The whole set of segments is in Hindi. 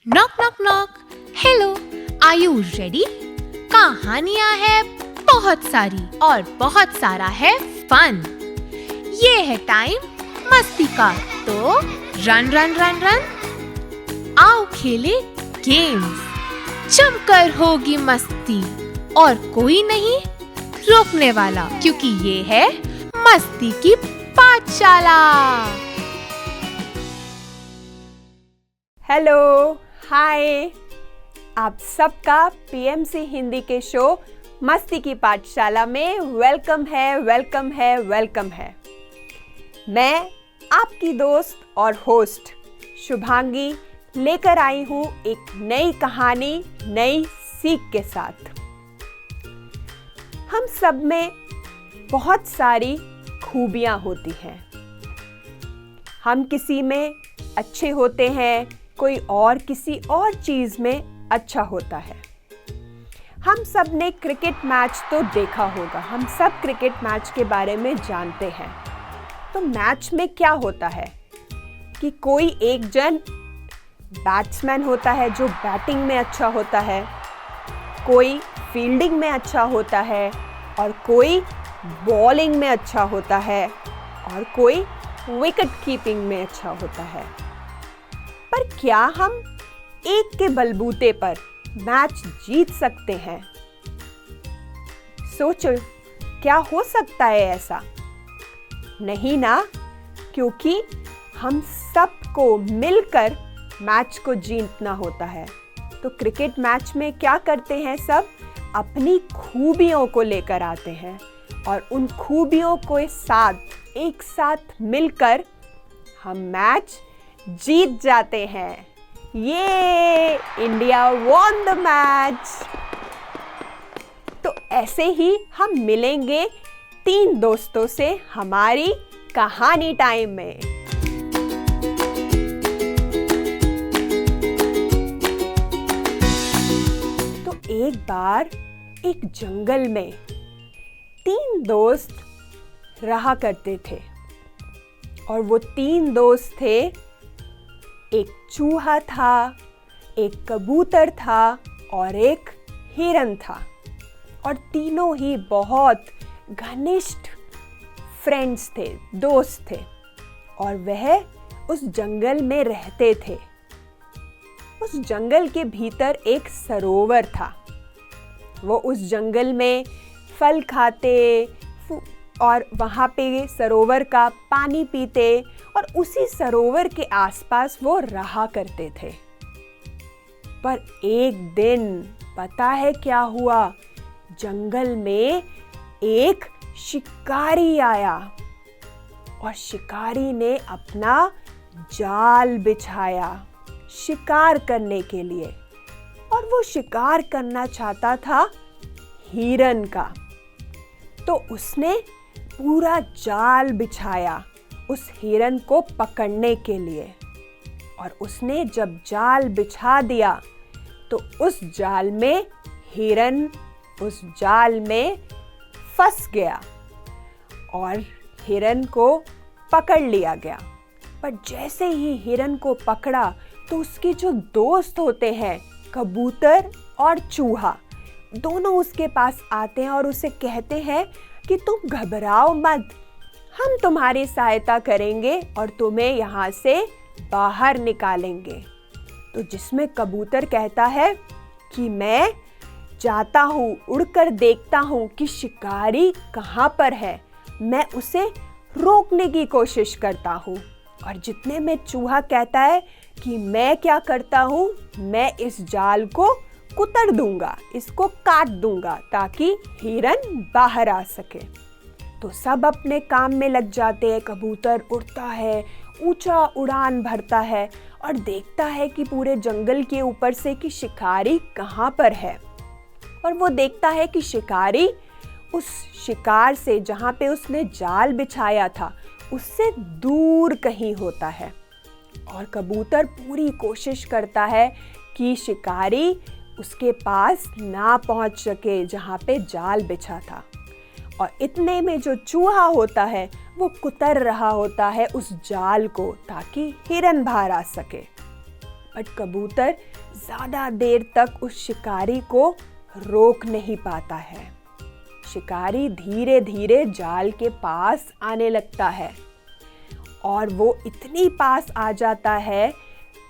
Knock knock knock. Hello, are you ready? कहानियां है बहुत सारी और बहुत सारा है फन। ये है टाइम मस्ती का, तो रन रन रन रन। आओ खेले गेम्स, जमकर होगी मस्ती और कोई नहीं रोकने वाला, क्योंकि ये है मस्ती की पाठशाला। हेलो, हाय, आप सबका पीएमसी हिंदी के शो मस्ती की पाठशाला में वेलकम है। मैं आपकी दोस्त और होस्ट शुभांगी लेकर आई हूँ एक नई कहानी नई सीख के साथ। हम सब में बहुत सारी खूबियाँ होती हैं। हम किसी में अच्छे होते हैं, कोई और किसी और चीज़ में अच्छा होता है। हम सब ने क्रिकेट मैच तो देखा होगा, हम सब क्रिकेट मैच के बारे में जानते हैं। तो मैच में क्या होता है कि कोई एक जन बैट्समैन होता है जो बैटिंग में अच्छा होता है, कोई फील्डिंग में अच्छा होता है और कोई बॉलिंग में अच्छा होता है और कोई विकेट कीपिंग में अच्छा होता है। पर क्या हम एक के बलबूते पर मैच जीत सकते हैं? सोचो, क्या हो सकता है ऐसा? नहीं ना, क्योंकि हम सबको मिलकर मैच को जीतना होता है। तो क्रिकेट मैच में क्या करते हैं, सब अपनी खूबियों को लेकर आते हैं और उन खूबियों को एक साथ मिलकर हम मैच जीत जाते हैं। ये इंडिया वॉन द मैच। तो ऐसे ही हम मिलेंगे 3 दोस्तों से हमारी कहानी टाइम में। तो एक बार एक जंगल में 3 दोस्त रहा करते थे और वो 3 दोस्त थे। एक चूहा था, एक कबूतर था और एक हिरन था और तीनों ही बहुत घनिष्ठ फ्रेंड्स थे, दोस्त थे और वह उस जंगल में रहते थे। उस जंगल के भीतर एक सरोवर था। वो उस जंगल में फल खाते और वहाँ पे सरोवर का पानी पीते और उसी सरोवर के आसपास वो रहा करते थे। पर एक दिन पता है क्या हुआ? जंगल में एक शिकारी आया और शिकारी ने अपना जाल बिछाया शिकार करने के लिए, और वो शिकार करना चाहता था हिरन का। तो उसने पूरा जाल बिछाया उस हिरन को पकड़ने के लिए, और उसने जब जाल बिछा दिया तो उस जाल में हिरन उस जाल में फंस गया और हिरन को पकड़ लिया गया। पर जैसे ही हिरन को पकड़ा तो उसके जो दोस्त होते हैं, कबूतर और चूहा, दोनों उसके पास आते हैं और उसे कहते हैं कि तुम घबराओ मत, हम तुम्हारी सहायता करेंगे और तुम्हें यहाँ से बाहर निकालेंगे। तो जिसमें कबूतर कहता है कि मैं जाता हूँ, उड़कर देखता हूँ कि शिकारी कहाँ पर है, मैं उसे रोकने की कोशिश करता हूँ। और जितने में चूहा कहता है कि मैं क्या करता हूँ, मैं इस जाल को कुतर दूंगा, इसको काट दूंगा ताकि हिरन बाहर आ सके। तो सब अपने काम में लग जाते हैं। कबूतर उड़ता है, ऊंचा उड़ान भरता है और देखता है कि पूरे जंगल के ऊपर से कि शिकारी कहाँ पर है। और वो देखता है कि शिकारी उस शिकार से, जहाँ पे उसने जाल बिछाया था, उससे दूर कहीं होता है। और कबूतर पूरी कोशिश करता है कि शिकारी उसके पास ना पहुँच सके जहाँ पे जाल बिछा था। और इतने में जो चूहा होता है वो कुतर रहा होता है उस जाल को ताकि हिरन बाहर आ सके। बट कबूतर ज़्यादा देर तक उस शिकारी को रोक नहीं पाता है। शिकारी धीरे धीरे जाल के पास आने लगता है और वो इतनी पास आ जाता है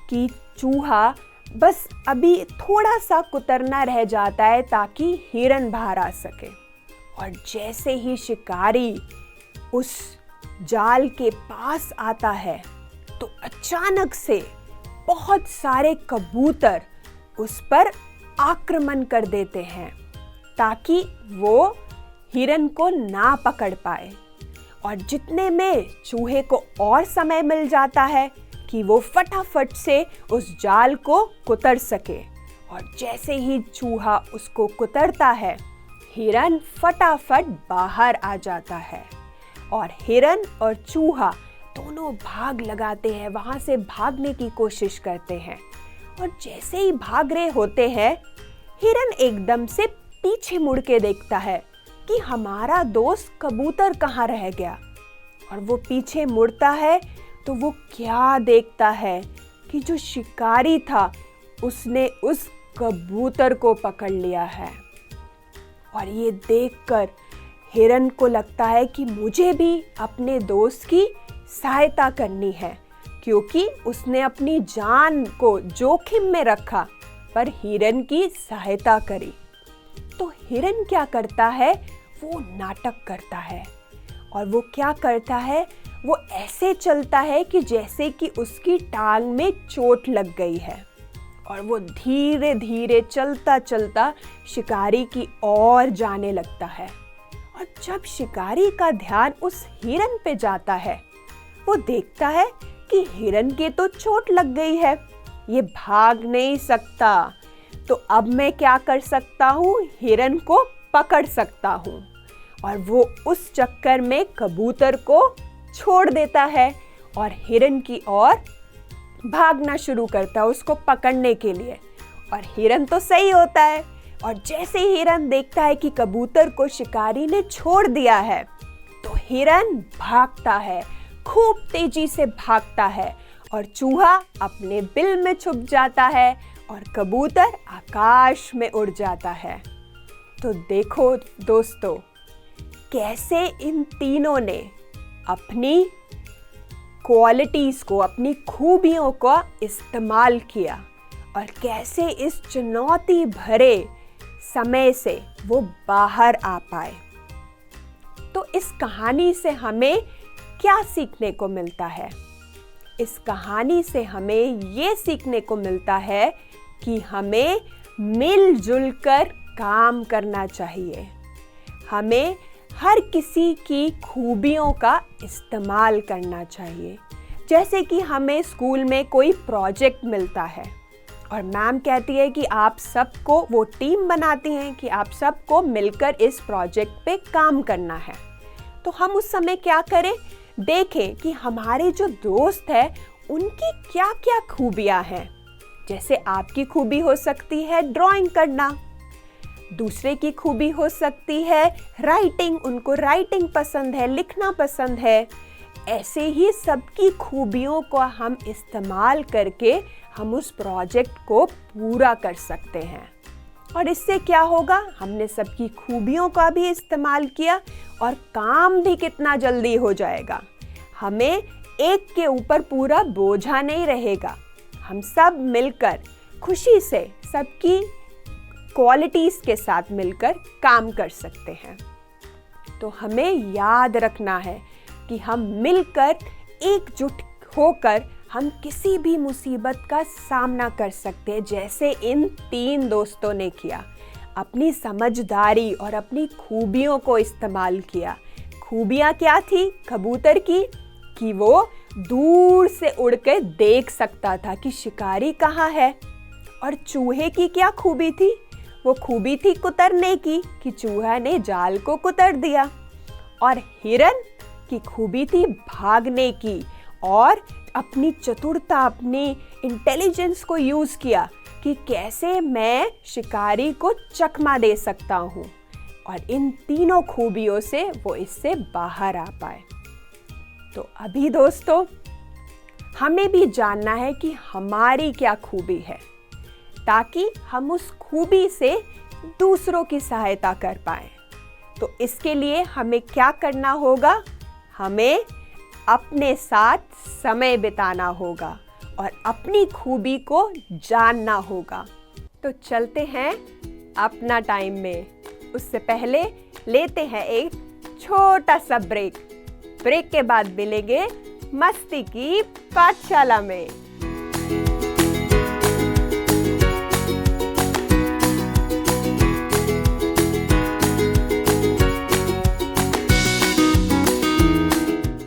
कि चूहा बस अभी थोड़ा सा कुतरना रह जाता है ताकि हिरन बाहर आ सके। और जैसे ही शिकारी उस जाल के पास आता है तो अचानक से बहुत सारे कबूतर उस पर आक्रमण कर देते हैं ताकि वो हिरन को ना पकड़ पाए। और जितने में चूहे को और समय मिल जाता है कि वो फटाफट से उस जाल को कुतर सके। और जैसे ही चूहा उसको कुतरता है, हिरन फटाफट बाहर आ जाता है और हिरन और चूहा दोनों भाग लगाते हैं, वहां से भागने की कोशिश करते हैं। और जैसे ही भाग रहे होते हैं, हिरन एकदम से पीछे मुड़ के देखता है कि हमारा दोस्त कबूतर कहाँ रह गया। और वो पीछे मुड़ता है तो वो क्या देखता है कि जो शिकारी था उसने उस कबूतर को पकड़ लिया है। और ये देखकर हिरन को लगता है कि मुझे भी अपने दोस्त की सहायता करनी है, क्योंकि उसने अपनी जान को जोखिम में रखा पर हिरन की सहायता करी। तो हिरन क्या करता है, वो नाटक करता है। और वो क्या करता है, वो ऐसे चलता है कि जैसे कि उसकी टांग में चोट लग गई है। और वो धीरे धीरे चलता चलता शिकारी की ओर जाने लगता है। और जब शिकारी का ध्यान उस हिरन पे जाता है, वो देखता है कि हिरन के तो चोट लग गई है, ये भाग नहीं सकता। तो अब मैं क्या कर सकता हूँ, हिरन को पकड़ सकता हूँ। और वो उस चक्कर में कबूतर को छोड़ देता है और हिरन की ओर भागना शुरू करता है उसको पकड़ने के लिए। और हिरन तो सही होता है। और जैसे हिरन देखता है कि कबूतर को शिकारी ने छोड़ दिया है, तो हिरन भागता है, खूब तेजी से भागता है। और चूहा अपने बिल में छुप जाता है और कबूतर आकाश में उड़ जाता है। तो देखो दोस्तों, कैसे इन तीनों ने अपनी क्वालिटीज को, अपनी खूबियों का इस्तेमाल किया और कैसे इस चुनौती भरे समय से वो बाहर आ पाए। तो इस कहानी से हमें क्या सीखने को मिलता है? इस कहानी से हमें ये सीखने को मिलता है कि हमें मिलजुल कर काम करना चाहिए। हमें हर किसी की खूबियों का इस्तेमाल करना चाहिए। जैसे कि हमें स्कूल में कोई प्रोजेक्ट मिलता है और मैम कहती है कि आप सबको, वो टीम बनाती हैं कि आप सबको मिलकर इस प्रोजेक्ट पे काम करना है। तो हम उस समय क्या करें, देखें कि हमारे जो दोस्त हैं उनकी क्या क्या खूबियां हैं। जैसे आपकी खूबी हो सकती है ड्राइंग करना, दूसरे की खूबी हो सकती है राइटिंग, उनको राइटिंग पसंद है, लिखना पसंद है। ऐसे ही सबकी खूबियों को हम इस्तेमाल करके हम उस प्रोजेक्ट को पूरा कर सकते हैं। और इससे क्या होगा, हमने सबकी खूबियों का भी इस्तेमाल किया और काम भी कितना जल्दी हो जाएगा। हमें एक के ऊपर पूरा बोझा नहीं रहेगा। हम सब मिलकर खुशी से सबकी क्वालिटीज के साथ मिलकर काम कर सकते हैं। तो हमें याद रखना है कि हम मिलकर एकजुट होकर हम किसी भी मुसीबत का सामना कर सकते हैं, जैसे इन तीन दोस्तों ने किया। अपनी समझदारी और अपनी खूबियों को इस्तेमाल किया। खूबियाँ क्या थी कबूतर की, कि वो दूर से उड़कर देख सकता था कि शिकारी कहाँ है। और चूहे की क्या खूबी थी, वो खूबी थी कुतरने की, कि चूहा ने जाल को कुतर दिया। और हिरन की खूबी थी भागने की और अपनी चतुरता, अपनी इंटेलिजेंस को यूज किया कि कैसे मैं शिकारी को चकमा दे सकता हूँ। और इन तीनों खूबियों से वो इससे बाहर आ पाए। तो अभी दोस्तों हमें भी जानना है कि हमारी क्या खूबी है, ताकि हम उस खूबी से दूसरों की सहायता कर पाएं। तो इसके लिए हमें क्या करना होगा? हमें अपने साथ समय बिताना होगा और अपनी खूबी को जानना होगा। तो चलते हैं अपना टाइम में। उससे पहले लेते हैं एक छोटा सा ब्रेक। ब्रेक के बाद मिलेंगे मस्ती की पाठशाला में।